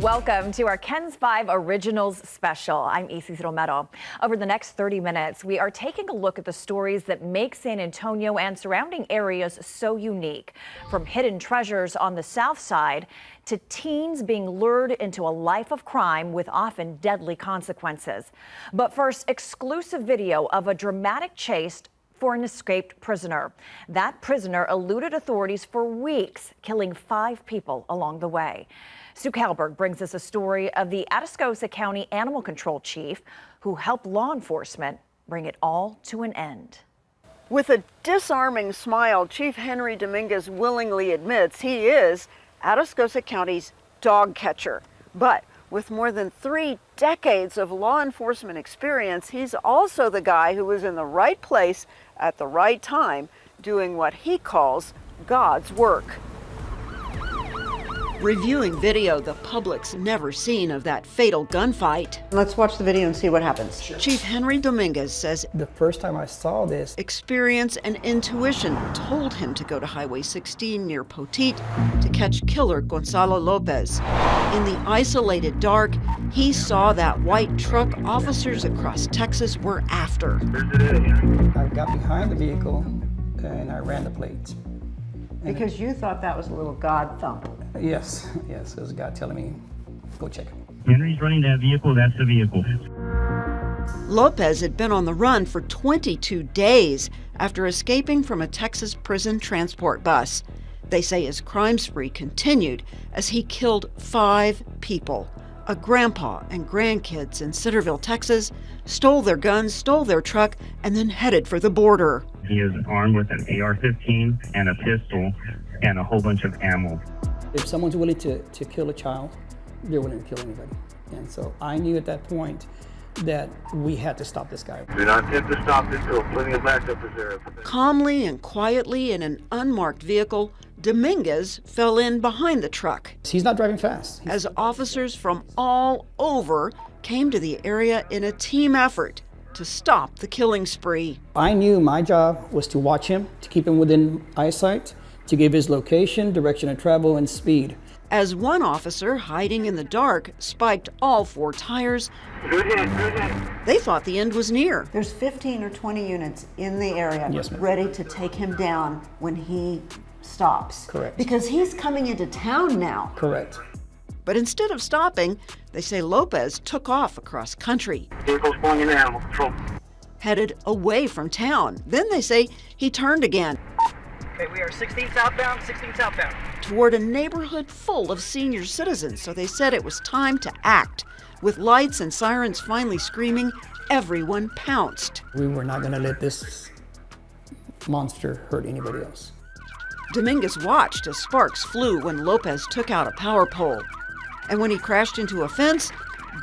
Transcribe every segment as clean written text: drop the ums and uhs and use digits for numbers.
Welcome to our KENS 5 Originals special. I'm Isis Romero. Over the next 30 minutes, we are taking a look at the stories that make San Antonio and surrounding areas so unique. From hidden treasures on the south side to teens being lured into a life of crime with often deadly consequences. But first, exclusive video of a dramatic chase for an escaped prisoner. That prisoner eluded authorities for weeks, killing 5 people along the way. Sue Kalberg brings us a story of the Atascosa County Animal Control Chief who helped law enforcement bring it all to an end. With a disarming smile, Chief Henry Dominguez willingly admits he is Atascosa County's dog catcher. But with more than 3 decades of law enforcement experience, he's also the guy who was in the right place at the right time, doing what he calls God's work. Reviewing video the public's never seen of that fatal gunfight. Let's watch the video and see what happens. Sure. Chief Henry Dominguez says the first time I saw this, experience and intuition told him to go to Highway 16 near Poteet to catch killer Gonzalo Lopez. In the isolated dark, he saw that white truck officers across Texas were after. I got behind the vehicle and I ran the plates. Because you thought that was a little God thump. Yes, it was God telling me, go check it. Henry's running that vehicle, that's the vehicle. Lopez had been on the run for 22 days after escaping from a Texas prison transport bus. They say his crime spree continued as he killed 5 people. A grandpa and grandkids in Centerville, Texas, stole their guns, stole their truck, and then headed for the border. He is armed with an AR-15 and a pistol and a whole bunch of ammo. If someone's willing to kill a child, they're willing to kill anybody. And so I knew at that point that we had to stop this guy. Do not attempt to stop this till plenty of backup is there. Calmly and quietly in an unmarked vehicle, Dominguez fell in behind the truck. He's not driving fast. As officers from all over came to the area in a team effort to stop the killing spree. I knew my job was to watch him, to keep him within eyesight, to give his location, direction of travel, and speed. As one officer hiding in the dark spiked all 4 tires, they thought the end was near. There's 15 or 20 units in the area ready to take him down when he stops. Correct. Because he's coming into town now. Correct. But instead of stopping, they say Lopez took off across country. Vehicle's pulling in animal control. Headed away from town. Then they say he turned again. Okay, we are 16 southbound, 16 southbound. Toward a neighborhood full of senior citizens, so they said it was time to act. With lights and sirens finally screaming, everyone pounced. We were not going to let this monster hurt anybody else. Dominguez watched as sparks flew when Lopez took out a power pole. And when he crashed into a fence,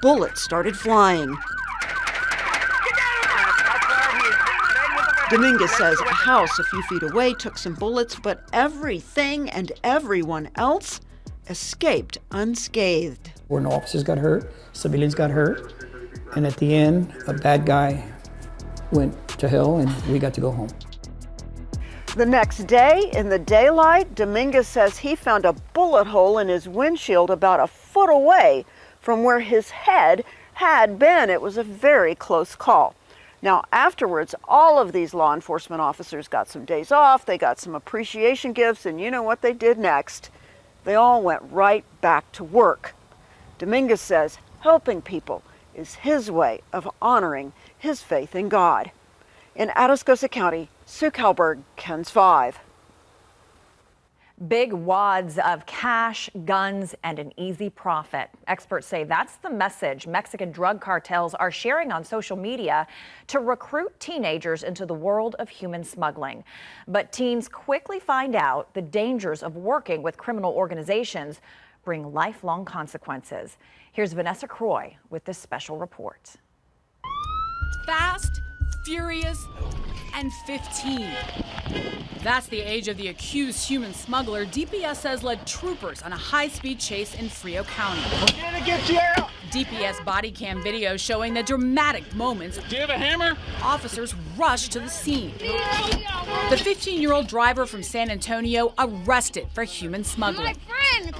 bullets started flying. Dominguez says a house a few feet away took some bullets, but everything and everyone else escaped unscathed. Where no officers got hurt, civilians got hurt, and at the end, a bad guy went to hell and we got to go home. The next day, in the daylight, Dominguez says he found a bullet hole in his windshield about a foot away from where his head had been. It was a very close call. Now, afterwards, all of these law enforcement officers got some days off, they got some appreciation gifts, and you know what they did next? They all went right back to work. Dominguez says helping people is his way of honoring his faith in God. In Atascosa County, Sue Kalberg, KENS 5. Big wads of cash, guns, and an easy profit. Experts say that's the message Mexican drug cartels are sharing on social media to recruit teenagers into the world of human smuggling. But teens quickly find out the dangers of working with criminal organizations bring lifelong consequences. Here's Vanessa Croy with this special report. Fast, furious, and 15. That's the age of the accused human smuggler DPS says led troopers on a high-speed chase in Frio County. DPS body cam video showing the dramatic moments. Do you have a hammer? Officers rush to the scene. The 15-year-old driver from San Antonio arrested for human smuggling.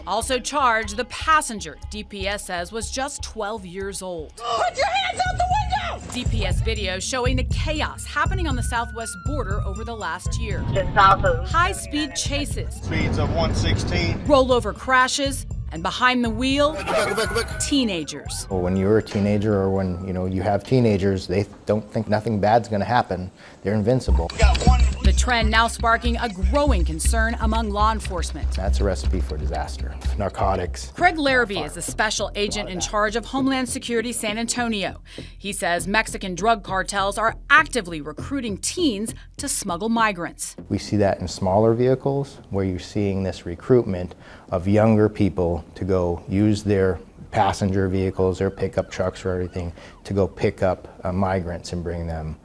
Also charged the passenger, DPS says was just 12 years old. Put your hands out the window! DPS video showing the chaos happening on the southwest border over the last year. High-speed chases, Speeds of 116. rollover crashes, and behind the wheel, teenagers. Well, when you're a teenager or when you have teenagers, they don't think nothing bad's going to happen. They're invincible. The trend now sparking a growing concern among law enforcement. That's a recipe for disaster. Narcotics. Craig Larrabee is the special agent in charge of Homeland Security San Antonio. He says Mexican drug cartels are actively recruiting teens to smuggle migrants. We see that in smaller vehicles where you're seeing this recruitment of younger people to go use their passenger vehicles, their pickup trucks or everything, to go pick up migrants and bring them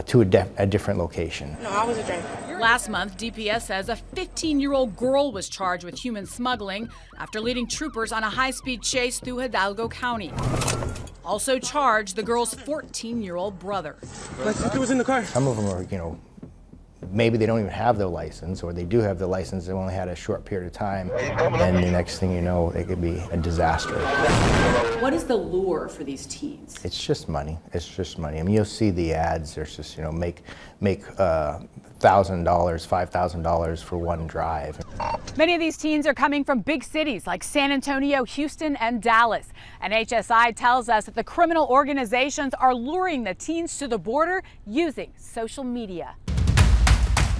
to a different location. No, I was a driver. Last month, DPS says a 15-year-old girl was charged with human smuggling after leading troopers on a high-speed chase through Hidalgo County. Also charged the girl's 14-year-old brother. My sister was in the car. Some of them are, maybe they don't even have their license, or they do have the license, they only had a short period of time, and the next thing you know, it could be a disaster. What is the lure for these teens? It's just money. It's just money. I mean, you'll see the ads. There's just, make $1,000, $5,000 for one drive. Many of these teens are coming from big cities like San Antonio, Houston, and Dallas. And HSI tells us that the criminal organizations are luring the teens to the border using social media.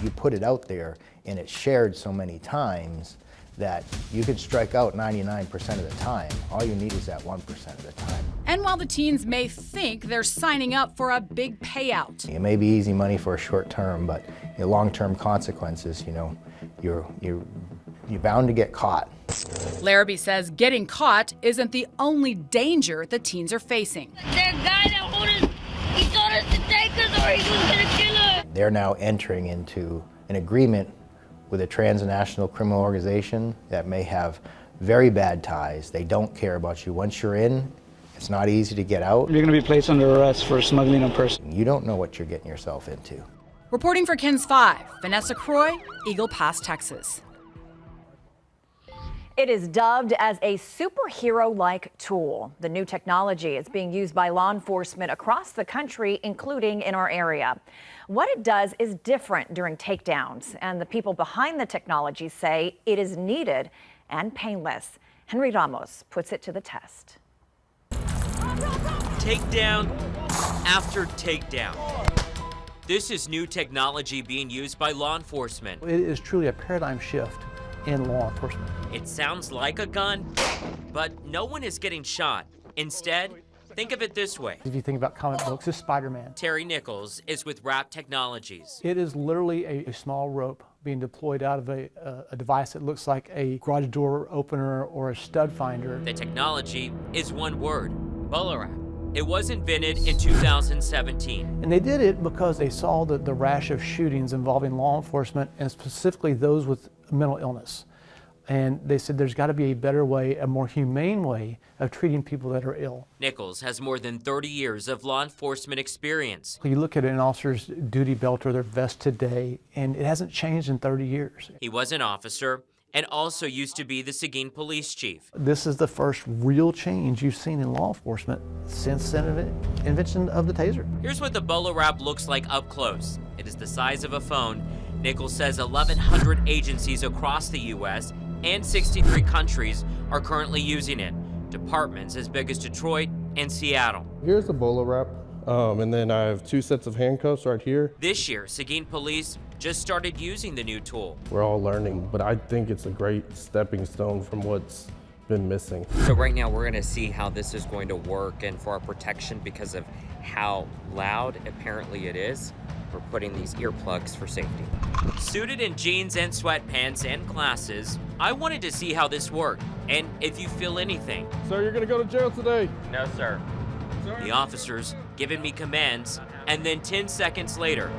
You put it out there and it's shared so many times that you could strike out 99% of the time. All you need is that 1% of the time. And while the teens may think they're signing up for a big payout, It may be easy money for a short term, but long-term consequences, you're bound to get caught. Larrabee says getting caught isn't the only danger the teens are facing. That guy that owed us, he told us to take us or he was gonna kill us. They're now entering into an agreement with a transnational criminal organization that may have very bad ties. They don't care about you. Once you're in, it's not easy to get out. You're going to be placed under arrest for smuggling a person. You don't know what you're getting yourself into. Reporting for KENS 5, Vanessa Croy, Eagle Pass, Texas. It is dubbed as a superhero-like tool. The new technology is being used by law enforcement across the country, including in our area. What it does is different during takedowns, and the people behind the technology say it is needed and painless. Henry Ramos puts it to the test. Takedown after takedown. This is new technology being used by law enforcement. It is truly a paradigm shift in law enforcement. It sounds like a gun, but no one is getting shot. Instead, think of it this way. If you think about comic books, it's Spider-Man. Terry Nichols is with Wrap Technologies. It is literally a small rope being deployed out of a device that looks like a garage door opener or a stud finder. The technology is one word, BolaWrap. It was invented in 2017. And they did it because they saw the rash of shootings involving law enforcement and specifically those with mental illness. And they said there's got to be a better way, a more humane way of treating people that are ill. Nichols has more than 30 years of law enforcement experience. You look at an officer's duty belt or their vest today, and it hasn't changed in 30 years. He was an officer and also used to be the Seguin police chief. This is the first real change you've seen in law enforcement since the invention of the taser. Here's what the BolaWrap looks like up close. It is the size of a phone. Nichols says 1,100 agencies across the U.S. and 63 countries are currently using it. Departments as big as Detroit and Seattle. Here's the BolaWrap, and then I have 2 sets of handcuffs right here. This year, Seguin police just started using the new tool. We're all learning, but I think it's a great stepping stone from what's been missing. So right now we're gonna see how this is going to work, and for our protection because of how loud apparently it is, we're putting these earplugs for safety. Suited in jeans and sweatpants and glasses, I wanted to see how this worked and if you feel anything. Sir, you're gonna go to jail today. No, sir. The officers giving me commands, and then 10 seconds later,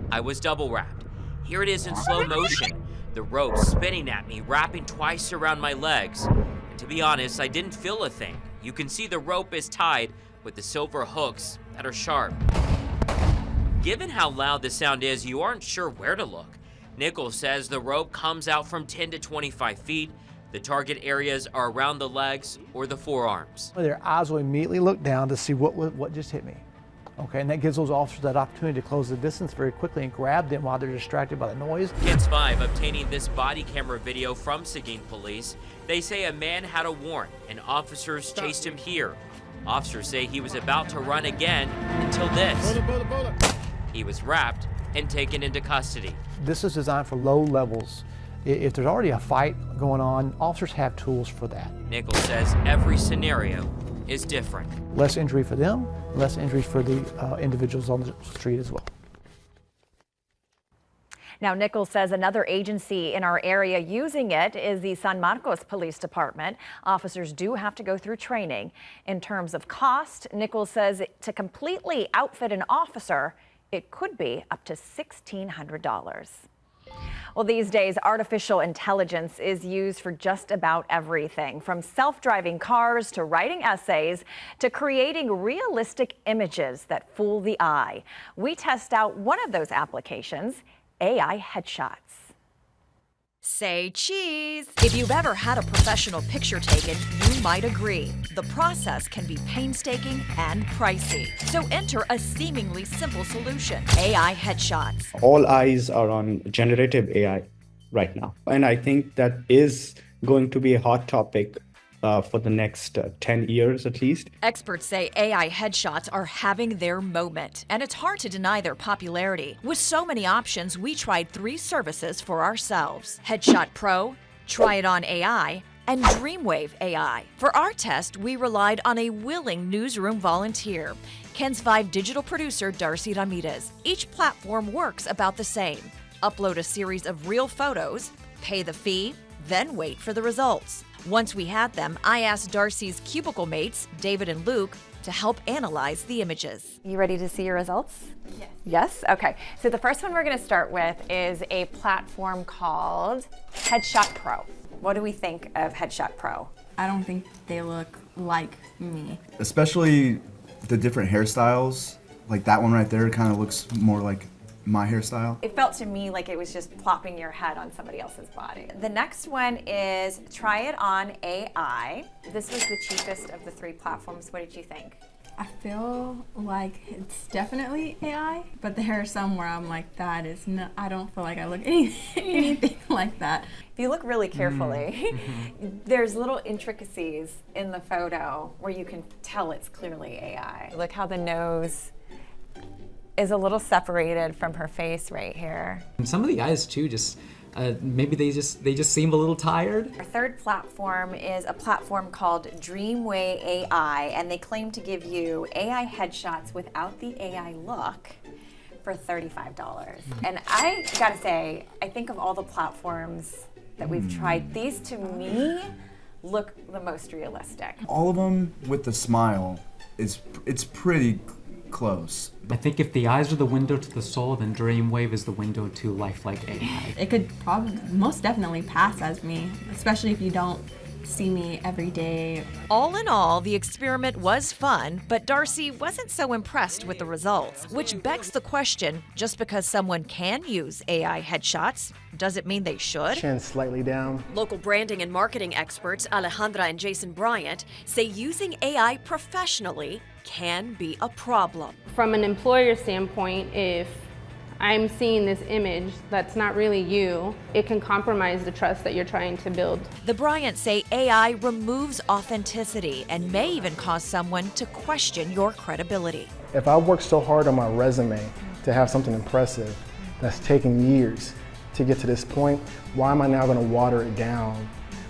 I was double wrapped. Here it is in slow motion. The rope spinning at me, wrapping twice around my legs. And To be honest, I didn't feel a thing. You can see the rope is tied with the silver hooks that are sharp. Given how loud the sound is, you aren't sure where to look. Nichols says the rope comes out from 10 to 25 feet. The target areas are around the legs or the forearms. Their eyes will immediately look down to see what just hit me. Okay, and that gives those officers that opportunity to close the distance very quickly and grab them while they're distracted by the noise. KENS 5 obtaining this body camera video from Seguin police. They say a man had a warrant and officers chased him here. Officers say he was about to run again until this. He was wrapped and taken into custody. This is designed for low levels. If there's already a fight going on, officers have tools for that. Nichols says every scenario is different. Less injury for them, less injuries for the individuals on the street as well. Now, Nichols says another agency in our area using it is the San Marcos Police Department. Officers do have to go through training. In terms of cost, Nichols says to completely outfit an officer, it could be up to $1,600. Well, these days, artificial intelligence is used for just about everything, from self-driving cars to writing essays to creating realistic images that fool the eye. We test out one of those applications, AI headshots. Say cheese! If you've ever had a professional picture taken, you might agree. The process can be painstaking and pricey. So enter a seemingly simple solution, AI headshots. All eyes are on generative AI right now. And I think that is going to be a hot topic for the next 10 years at least. Experts say AI headshots are having their moment, and it's hard to deny their popularity. With so many options, we tried 3 services for ourselves: Headshot Pro, Try It On AI, and Dreamwave AI. For our test, we relied on a willing newsroom volunteer, KENS 5 digital producer Darcy Ramirez. Each platform works about the same. Upload a series of real photos, pay the fee, then wait for the results. Once we had them, I asked Darcy's cubicle mates, David and Luke, to help analyze the images. You ready to see your results? Yes. Yes? Okay. So the first one we're going to start with is a platform called Headshot Pro. What do we think of Headshot Pro? I don't think they look like me. Especially the different hairstyles. Like that one right there kind of looks more like my hairstyle. It felt to me like it was just plopping your head on somebody else's body. The next one is Try It On AI. This was the cheapest of the 3 platforms. What did you think? I feel like it's definitely AI, but there are some where I'm like, that is not, I don't feel like I look anything like that. If you look really carefully, there's little intricacies in the photo where you can tell it's clearly AI. Look how the nose is a little separated from her face right here. And some of the eyes too, just maybe they just seem a little tired. Our third platform is a platform called Dreamwave AI, and they claim to give you AI headshots without the AI look for $35. And I gotta say, I think of all the platforms that we've tried, these to me look the most realistic. All of them with the smile, it's pretty close. I think if the eyes are the window to the soul, then Dreamwave is the window to lifelike AI. It could probably most definitely pass as me, especially if you don't see me every day. All in all, the experiment was fun, but Darcy wasn't so impressed with the results, which begs the question, just because someone can use AI headshots, does it mean they should? Chin slightly down. Local branding and marketing experts Alejandra and Jason Bryant say using AI professionally can be a problem. From an employer standpoint, if I'm seeing this image that's not really you, it can compromise the trust that you're trying to build. The Bryants say AI removes authenticity and may even cause someone to question your credibility. If I worked so hard on my resume to have something impressive that's taken years to get to this point, why am I now going to water it down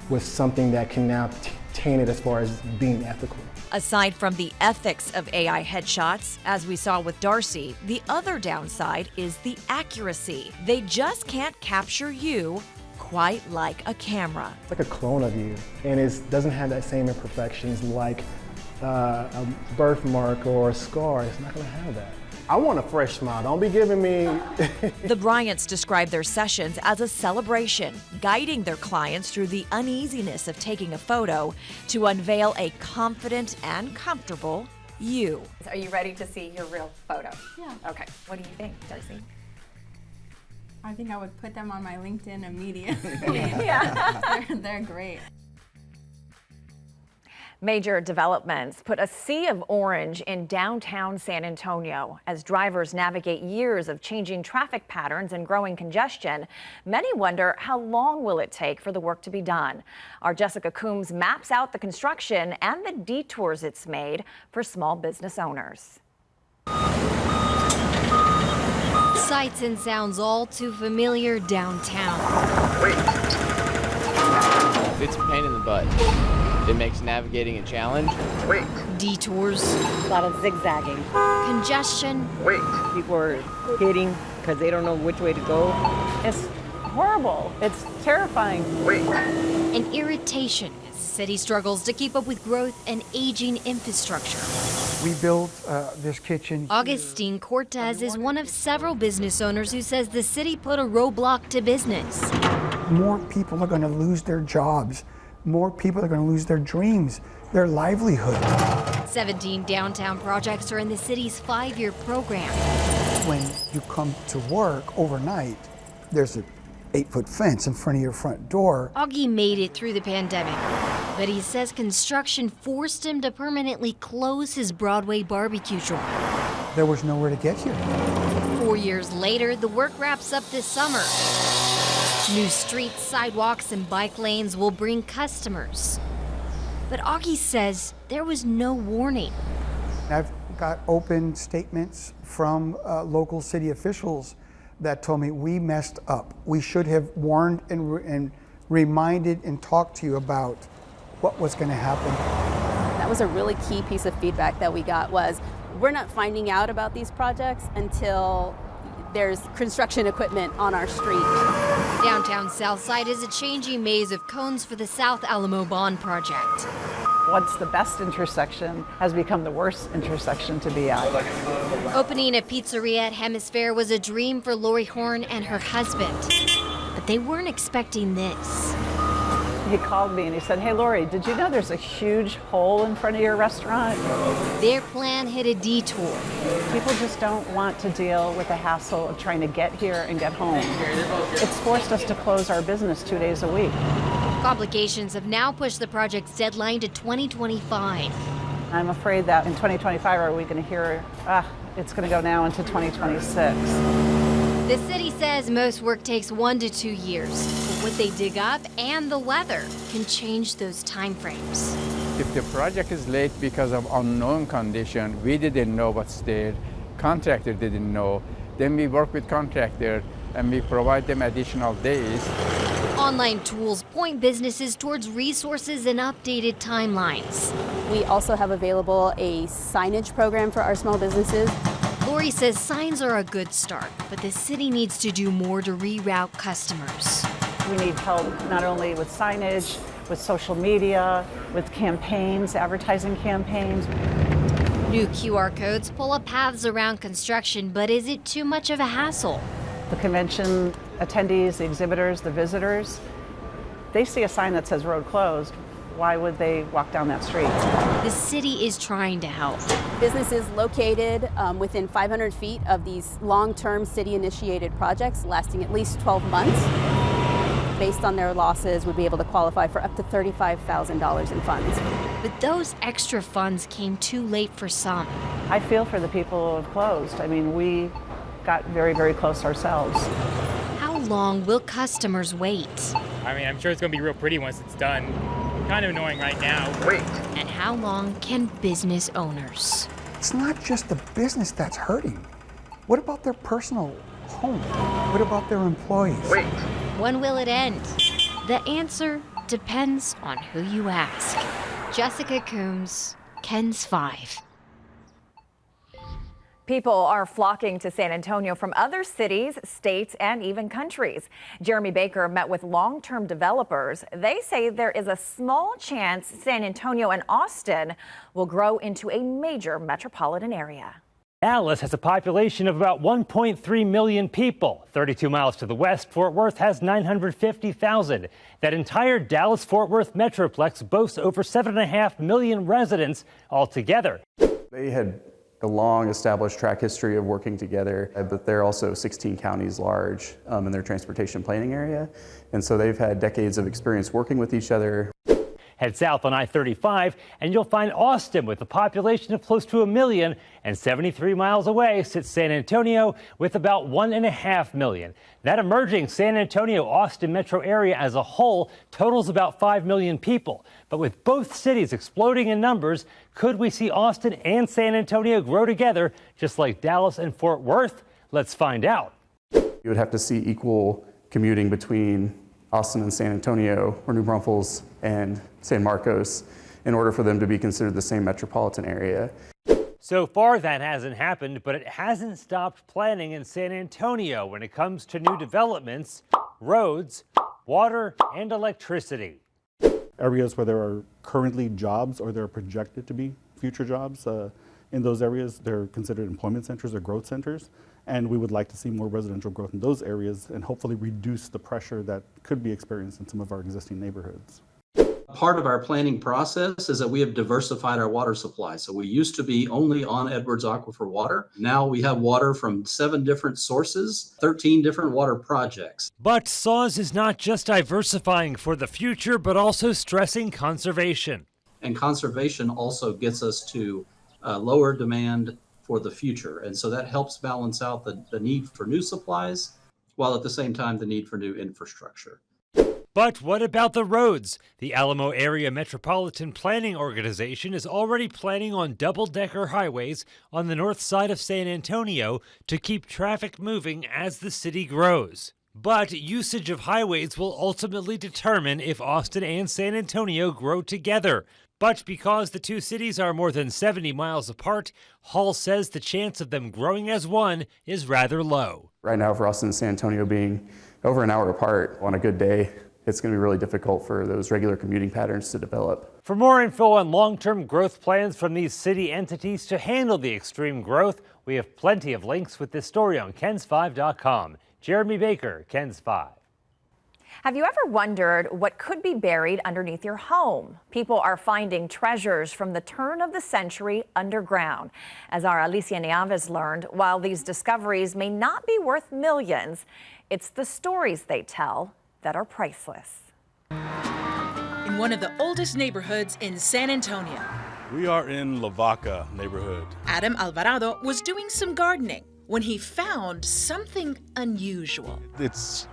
with something that can now taint it as far as being ethical? Aside from the ethics of AI headshots, as we saw with Darcy, the other downside is the accuracy. They just can't capture you quite like a camera. It's like a clone of you, and it doesn't have that same imperfections like a birthmark or a scar. It's not going to have that. I want a fresh smile. Don't be giving me. The Bryants describe their sessions as a celebration, guiding their clients through the uneasiness of taking a photo to unveil a confident and comfortable you. Are you ready to see your real photo? Yeah. Okay. What do you think, Darcy? I think I would put them on my LinkedIn immediately. Yeah. They're great. Major developments put a sea of orange in downtown San Antonio. As drivers navigate years of changing traffic patterns and growing congestion, many wonder how long will it take for the work to be done. Our Jessica Coombs maps out the construction and the detours it's made for small business owners. Sights and sounds all too familiar downtown. It's a pain in the butt. It makes navigating a challenge. Detours. A lot of zigzagging. Congestion. People are hitting because they don't know which way to go. It's horrible. It's terrifying. And irritation as the city struggles to keep up with growth and aging infrastructure. We built this kitchen. Augustine Cortez is one of several business owners who says the city put a roadblock to business. More people are going to lose their jobs. More people are going to lose their dreams, their livelihood. 17 downtown projects are in the city's 5-year program. When you come to work overnight, there's an 8-foot fence in front of your front door. Augie made it through the pandemic, but he says construction forced him to permanently close his Broadway barbecue joint. There was nowhere to get here. 4 years later, the work wraps up this summer. New streets, sidewalks, and bike lanes will bring customers. But Augie says there was no warning. I've got open statements from local city officials that told me we messed up. We should have warned and reminded and talked to you about what was going to happen. That was a really key piece of feedback that we got was we're not finding out about these projects until there's construction equipment on our street. Downtown Southside is a changing maze of cones for the South Alamo Bond Project. What's the best intersection has become the worst intersection to be at. Opening a pizzeria at Hemisphere was a dream for Lori Horn and her husband. But they weren't expecting this. He called me and he said, "Hey Lori, did you know there's a huge hole in front of your restaurant?" Their plan hit a detour. People just don't want to deal with the hassle of trying to get here and get home. It's forced us to close our business 2 days a week. Complications have now pushed the project's deadline to 2025. I'm afraid that in 2025, are we going to hear, it's going to go now into 2026. The city says most work takes 1 to 2 years. But what they dig up and the weather can change those timeframes. If the project is late because of unknown condition, we didn't know what's there, contractor didn't know, then we work with contractor and we provide them additional days. Online tools point businesses towards resources and updated timelines. We also have available a signage program for our small businesses. Lori says signs are a good start, but the city needs to do more to reroute customers. We need help not only with signage, with social media, with campaigns, advertising campaigns. New QR codes pull up paths around construction, but is it too much of a hassle? The convention attendees, the exhibitors, the visitors, they see a sign that says road closed. Why would they walk down that street? The city is trying to help. Businesses located within 500 feet of these long-term city-initiated projects lasting at least 12 months, based on their losses, would be able to qualify for up to $35,000 in funds. But those extra funds came too late for some. I feel for the people who have closed. I mean, we got very, very close ourselves. How long will customers wait? I mean, I'm sure it's going to be real pretty once it's done. Kind of annoying right now. And how long can business owners? It's not just the business that's hurting. What about their personal home? What about their employees? When will it end? The answer depends on who you ask. Jessica Coombs, KENS 5. People are flocking to San Antonio from other cities, states, and even countries. Jeremy Baker met with long-term developers. They say there is a small chance San Antonio and Austin will grow into a major metropolitan area. Dallas has a population of about 1.3 million people. 32 miles to the west, Fort Worth has 950,000. That entire Dallas-Fort Worth metroplex boasts over 7.5 million residents altogether. They had a long established track history of working together, but they're also 16 counties large in their transportation planning area. And so they've had decades of experience working with each other. Head south on I-35 and you'll find Austin with a population of close to 1 million, and 73 miles away sits San Antonio with about 1.5 million. That emerging San Antonio-Austin metro area as a whole totals about 5 million people. But with both cities exploding in numbers, could we see Austin and San Antonio grow together just like Dallas and Fort Worth? Let's find out. You would have to see equal commuting between Austin and San Antonio, or New Braunfels and San Marcos, in order for them to be considered the same metropolitan area. So far, that hasn't happened, but it hasn't stopped planning in San Antonio when it comes to new developments, roads, water, and electricity. Areas where there are currently jobs or there are projected to be future jobs, in those areas, they're considered employment centers or growth centers. And we would like to see more residential growth in those areas and hopefully reduce the pressure that could be experienced in some of our existing neighborhoods. Part of our planning process is that we have diversified our water supply. So we used to be only on Edwards Aquifer water. Now we have water from 7 different sources, 13 different water projects. But SAWS is not just diversifying for the future, but also stressing conservation. And conservation also gets us to lower demand for the future. And so that helps balance out the need for new supplies, while at the same time the need for new infrastructure. But what about the roads? The Alamo Area Metropolitan Planning Organization is already planning on double-decker highways on the north side of San Antonio to keep traffic moving as the city grows. But usage of highways will ultimately determine if Austin and San Antonio grow together. But because the two cities are more than 70 miles apart, Hall says the chance of them growing as one is rather low. Right now, for Austin and San Antonio being over an hour apart on a good day, it's going to be really difficult for those regular commuting patterns to develop. For more info on long-term growth plans from these city entities to handle the extreme growth, we have plenty of links with this story on KENS5.com. Jeremy Baker, KENS 5. Have you ever wondered what could be buried underneath your home? People are finding treasures from the turn of the century underground. As our Alicia Nieves learned, while these discoveries may not be worth millions, it's the stories they tell that are priceless. In one of the oldest neighborhoods in San Antonio. We are in La Vaca neighborhood. Adam Alvarado was doing some gardening when he found something unusual. It's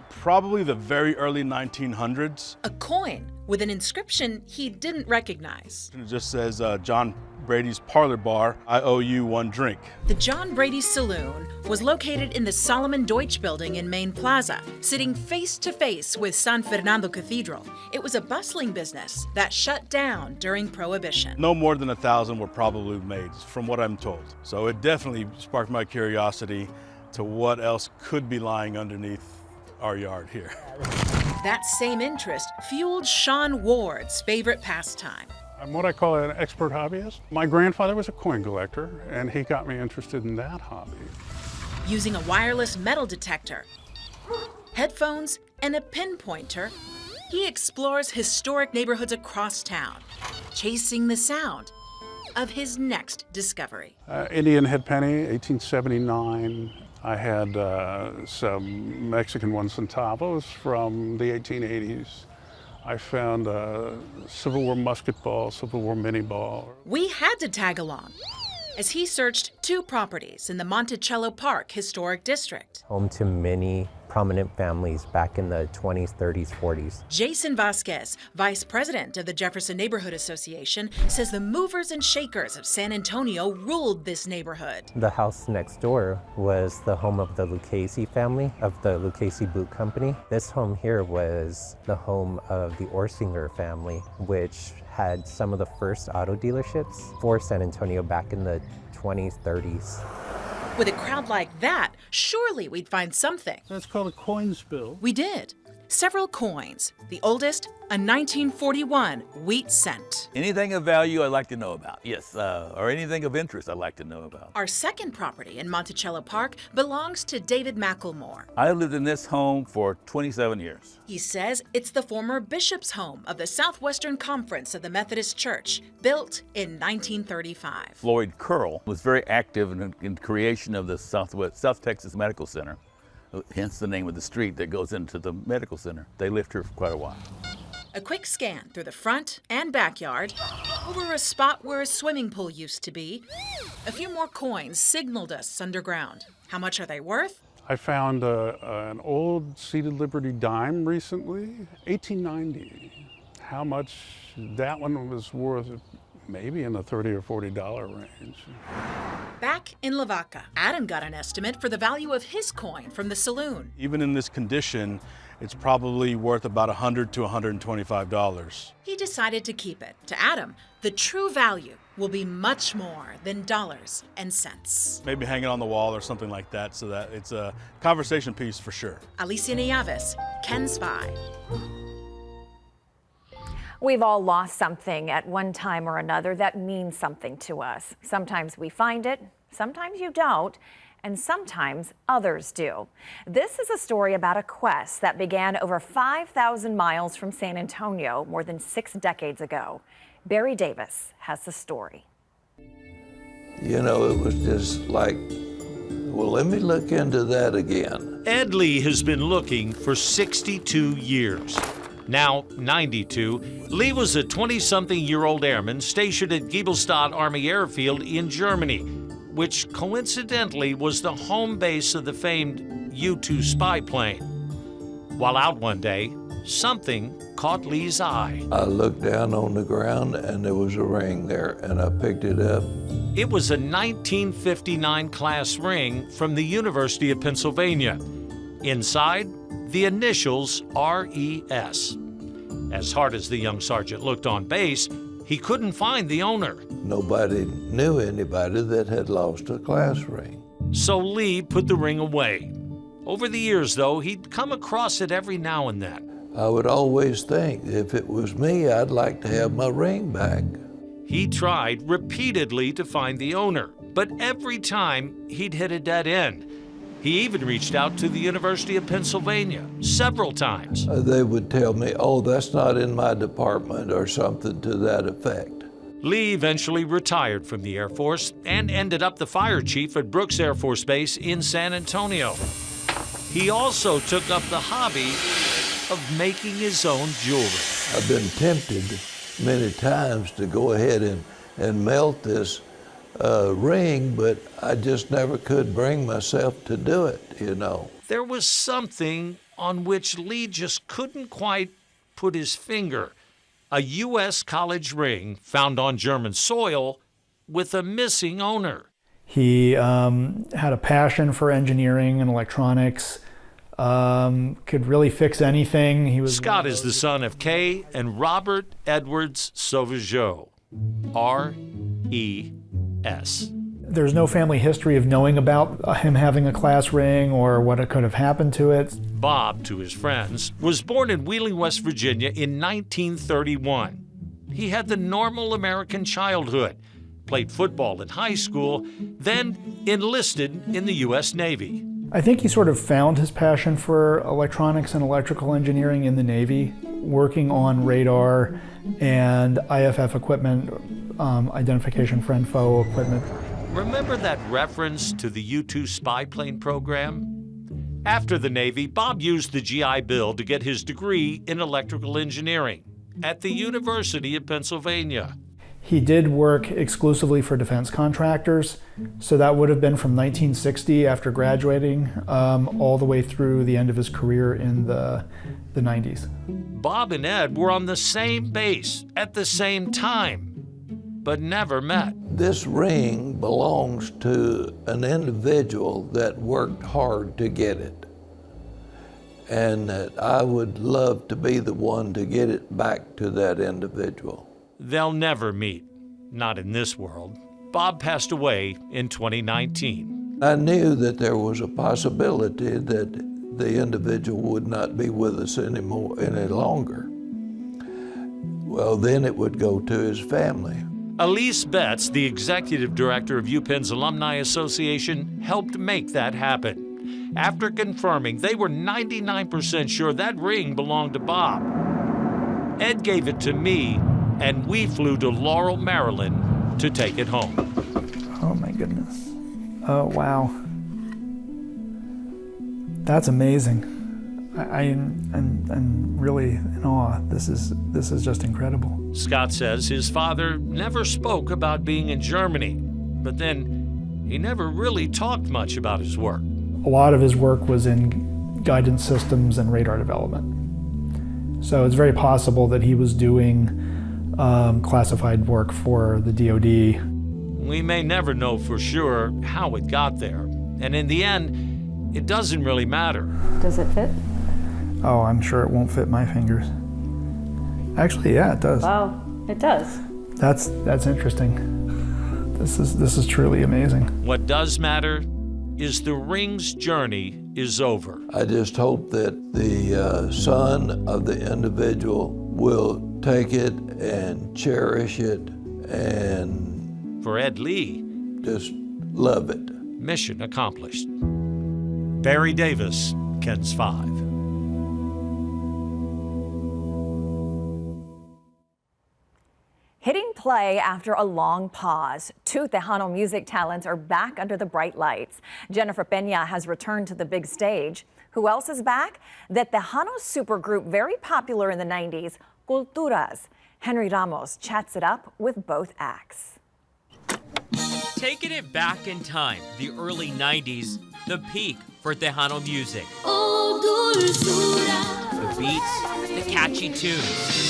probably the very early 1900s. A coin with an inscription he didn't recognize. It just says, John Brady's Parlor Bar, I owe you one drink. The John Brady Saloon was located in the Solomon Deutsch building in Main Plaza, sitting face to face with San Fernando Cathedral. It was a bustling business that shut down during Prohibition. No more than 1,000 were probably made, from what I'm told. So it definitely sparked my curiosity to what else could be lying underneath our yard here. That same interest fueled Sean Ward's favorite pastime. I'm what I call an expert hobbyist. My grandfather was a coin collector, and he got me interested in that hobby. Using a wireless metal detector, headphones, and a pinpointer, he explores historic neighborhoods across town, chasing the sound of his next discovery. Indian head penny, 1879. I had some Mexican one centavos from the 1880s. I found a Civil War musket ball, Civil War mini ball. We had to tag along as he searched 2 properties in the Monticello Park Historic District. Home to many prominent families back in the 20s, 30s, 40s. Jason Vasquez, vice president of the Jefferson Neighborhood Association, says the movers and shakers of San Antonio ruled this neighborhood. The house next door was the home of the Lucchese family of the Lucchese Boot Company. This home here was the home of the Orsinger family, which had some of the first auto dealerships for San Antonio back in the 20s, 30s. With a crowd like that, surely we'd find something. That's called a coin spill. We did. several coins. The oldest, a 1941 wheat cent. Anything of value I'd like to know about, yes, or anything of interest I'd like to know about. Our second property in Monticello Park belongs to David McElmore. I lived in this home for 27 years. He says it's the former bishop's home of the Southwestern Conference of the Methodist Church, built in 1935. Floyd Curl was very active in creation of the South Texas Medical Center, hence the name of the street that goes into the medical center. They lived here for quite a while. A quick scan through the front and backyard, over a spot where a swimming pool used to be. A few more coins signaled us underground. How much are they worth? I found an old seated Liberty dime recently, 1890. How much that one was worth, maybe in the $30 or $40 range. Back in Lavaca, Adam got an estimate for the value of his coin from the saloon. Even in this condition, it's probably worth about $100 to $125. He decided to keep it. To Adam, the true value will be much more than dollars and cents. Maybe hang it on the wall or something like that, so that it's a conversation piece for sure. Alicia Nieves, KENS 5. We've all lost something at one time or another that means something to us. Sometimes we find it, sometimes you don't, and sometimes others do. This is a story about a quest that began over 5,000 miles from San Antonio more than 6 decades ago. Barry Davis has the story. You know, it was just like, well, let me look into that again. Ed Lee has been looking for 62 years. Now 92, Lee was a 20-something-year-old airman stationed at Giebelstadt Army Airfield in Germany, which coincidentally was the home base of the famed U-2 spy plane. While out one day, something caught Lee's eye. I looked down on the ground and there was a ring there, and I picked it up. It was a 1959 class ring from the University of Pennsylvania. Inside, the initials RES. As hard as the young sergeant looked on base, he couldn't find the owner. Nobody knew anybody that had lost a class ring. So Lee put the ring away. Over the years, though, he'd come across it every now and then. I would always think, if it was me, I'd like to have my ring back. He tried repeatedly to find the owner, but every time he'd hit a dead end. He even reached out to the University of Pennsylvania several times. They would tell me, oh, that's not in my department, or something to that effect. Lee eventually retired from the Air Force and ended up the fire chief at Brooks Air Force Base in San Antonio. He also took up the hobby of making his own jewelry. I've been tempted many times to go ahead and melt this ring, but I just never could bring myself to do it, you know. There was something on which Lee just couldn't quite put his finger. A U.S. college ring found on German soil with a missing owner. He had a passion for engineering and electronics, could really fix anything. Scott is the son of Kay and Robert Edwards Sauvageau, R.E.S. There's no family history of knowing about him having a class ring or what could have happened to it. Bob, to his friends, was born in Wheeling, West Virginia in 1931. He had the normal American childhood, played football in high school, then enlisted in the U.S. Navy. I think he sort of found his passion for electronics and electrical engineering in the Navy, working on radar and IFF equipment, identification friend-foe equipment. Remember that reference to the U-2 spy plane program? After the Navy, Bob used the GI Bill to get his degree in electrical engineering at the University of Pennsylvania. He did work exclusively for defense contractors, so that would have been from 1960 after graduating all the way through the end of his career in the 90s. Bob and Ed were on the same base at the same time, but never met. This ring belongs to an individual that worked hard to get it, and that I would love to be the one to get it back to that individual. They'll never meet, not in this world. Bob passed away in 2019. I knew that there was a possibility that the individual would not be with us any longer. Well, then it would go to his family. Elise Betts, the executive director of UPenn's Alumni Association, helped make that happen. After confirming they were 99% sure that ring belonged to Bob. Ed gave it to me, and we flew to Laurel, Maryland to take it home. Oh my goodness. Oh, wow. That's amazing. I'm really in awe. This is just incredible. Scott says his father never spoke about being in Germany, but then he never really talked much about his work. A lot of his work was in guidance systems and radar development. So it's very possible that he was doing classified work for the DoD. We may never know for sure how it got there, and in the end, it doesn't really matter. Does it fit? Oh, I'm sure it won't fit my fingers. Actually, yeah, it does. Wow, it does. That's interesting. This is truly amazing. What does matter is the ring's journey is over. I just hope that the son of the individual will take it and cherish it and for Ed Lee, just love it. Mission accomplished. Barry Davis, KENS 5. Hitting play after a long pause, two Tejano music talents are back under the bright lights. Jennifer Peña has returned to the big stage. Who else is back? The Tejano supergroup, very popular in the 90s, Culturas. Henry Ramos chats it up with both acts. Taking it back in time, the early 90s, the peak for Tejano music. The beats, the catchy tunes.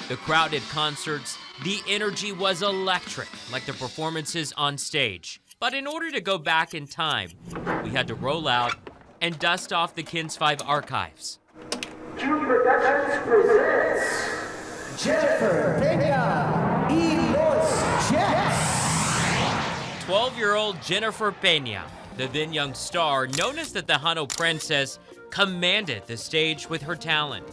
The crowded concerts, the energy was electric, like the performances on stage. But in order to go back in time, we had to roll out and dust off the KENS 5 archives. Productions presents Jennifer Peña y Los Jets. 12-year-old Jennifer Peña, the then young star known as the Tejano Princess, commanded the stage with her talent.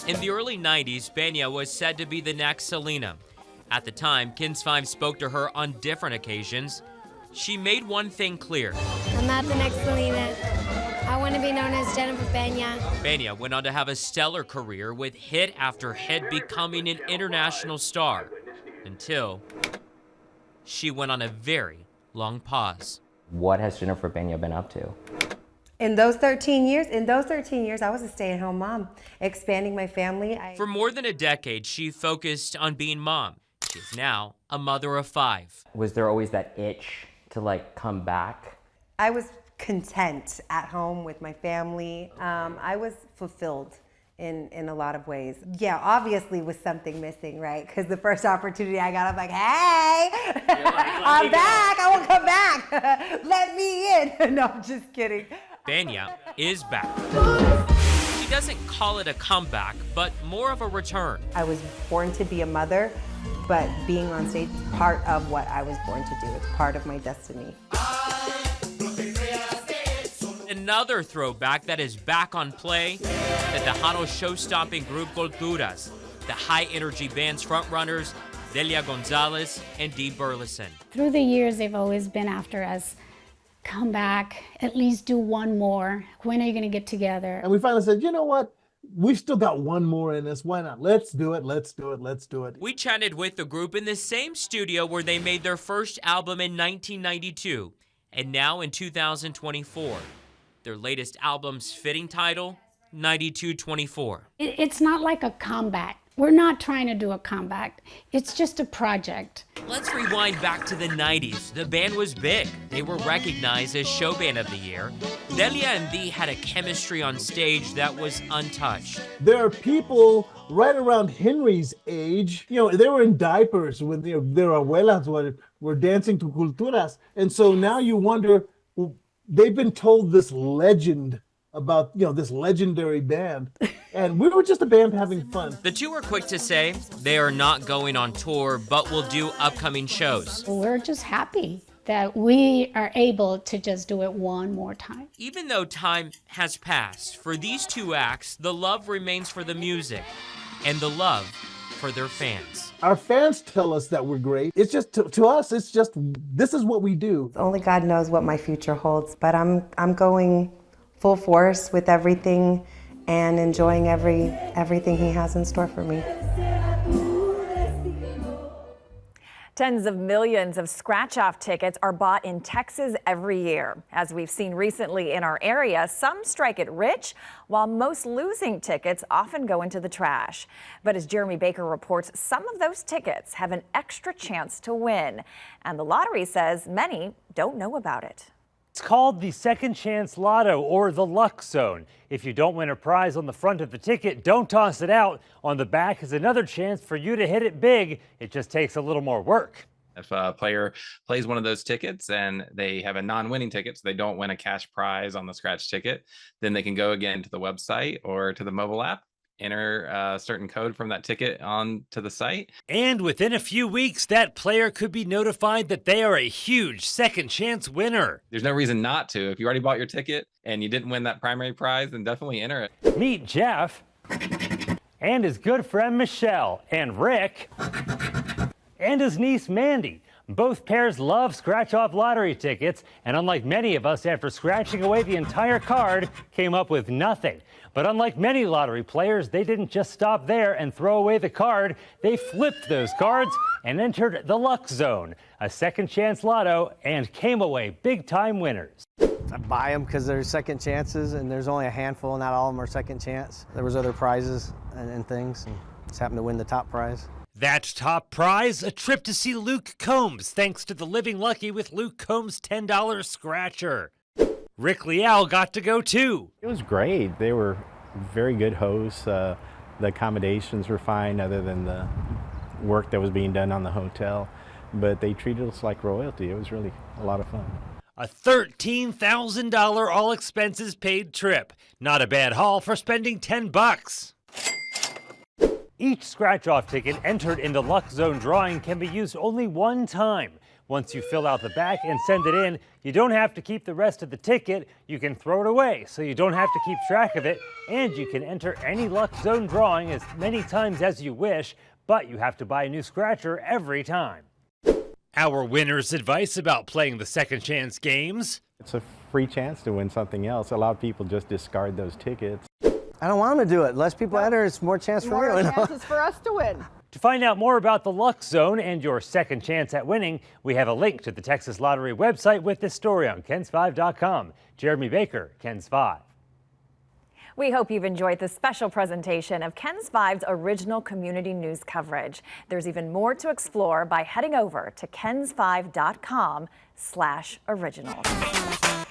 In the early 90s, Peña was said to be the next Selena. At the time, KENS 5 spoke to her on different occasions. She made one thing clear. I'm not the next Selena. I want to be known as Jennifer Peña. Peña went on to have a stellar career with hit after hit, becoming an international star, until she went on a very long pause. What has Jennifer Peña been up to? In those 13 years, I was a stay-at-home mom, expanding my family. For more than a decade, she focused on being mom. She's now a mother of 5. Was there always that itch to come back? I was content at home with my family. I was fulfilled in a lot of ways. Yeah, obviously was something missing, right? Because the first opportunity I got, I'm like, hey, I'm back, I won't come back. Let me in. No, I'm just kidding. Peña is back. She doesn't call it a comeback, but more of a return. I was born to be a mother, but being on stage is part of what I was born to do. It's part of my destiny. Another throwback that is back on play, the Tejano show-stopping group Culturas, the high-energy band's frontrunners, Delia Gonzalez and Dee Burleson. Through the years, they've always been after us. Come back, at least do one more. When are you going to get together? And we finally said, you know what? We've still got one more in us. Why not? Let's do it. Let's do it. Let's do it. We chatted with the group in the same studio where they made their first album in 1992, and now in 2024. Their latest album's fitting title, 9224. It's not like a comeback. We're not trying to do a comeback. It's just a project. Let's rewind back to the 90s. The band was big. They were recognized as Show Band of the Year. Delia and Dee had a chemistry on stage that was untouched. There are people right around Henry's age, they were in diapers when their abuelas were dancing to Culturas. And so now you wonder, they've been told this legend about, this legendary band. and we were just a band having fun. The two were quick to say they are not going on tour, but will do upcoming shows. We're just happy that we are able to just do it one more time. Even though time has passed, for these two acts, the love remains for the music and the love for their fans. Our fans tell us that we're great. It's just, to us, it's just, this is what we do. Only God knows what my future holds, but I'm going full force with everything and enjoying everything He has in store for me. Tens of millions of scratch-off tickets are bought in Texas every year. As we've seen recently in our area, some strike it rich, while most losing tickets often go into the trash. But as Jeremy Baker reports, some of those tickets have an extra chance to win. And the lottery says many don't know about it. It's called the Second Chance Lotto, or the Luck Zone. If you don't win a prize on the front of the ticket, don't toss it out. On the back is another chance for you to hit it big. It just takes a little more work. If a player plays one of those tickets and they have a non-winning ticket, so they don't win a cash prize on the scratch ticket, then they can go again to the website or to the mobile app, enter a certain code from that ticket onto the site. And within a few weeks, that player could be notified that they are a huge second chance winner. There's no reason not to. If you already bought your ticket and you didn't win that primary prize, then definitely enter it. Meet Jeff and his good friend Michelle and Rick and his niece Mandy. Both pairs love scratch-off lottery tickets, and unlike many of us, after scratching away the entire card, came up with nothing. But unlike many lottery players, they didn't just stop there and throw away the card. They flipped those cards and entered the Luck Zone, a second chance lotto, and came away big-time winners. I buy them because they're second chances, and there's only a handful, not all of them are second chance. There was other prizes and things, and just happened to win the top prize. That top prize, a trip to see Luke Combs, thanks to the Living Lucky with Luke Combs' $10 scratcher. Rick Leal got to go too. It was great. They were very good hosts. The accommodations were fine other than the work that was being done on the hotel, but they treated us like royalty. It was really a lot of fun. A $13,000 all expenses paid trip. Not a bad haul for spending $10. Each scratch-off ticket entered in the Luck Zone drawing can be used only one time. Once you fill out the back and send it in, you don't have to keep the rest of the ticket. You can throw it away, so you don't have to keep track of it, and you can enter any Luck Zone drawing as many times as you wish, but you have to buy a new scratcher every time. Our winner's advice about playing the second chance games: It's a free chance to win something else. A lot of people just discard those tickets. I don't want them to do it. Less people enter, it's more chance for me. More chances for us to win. To find out more about the Luck Zone and your second chance at winning, we have a link to the Texas Lottery website with this story on KENS5.com. Jeremy Baker, KENS 5. We hope you've enjoyed this special presentation of KENS 5's original community news coverage. There's even more to explore by heading over to KENS5.com/originals.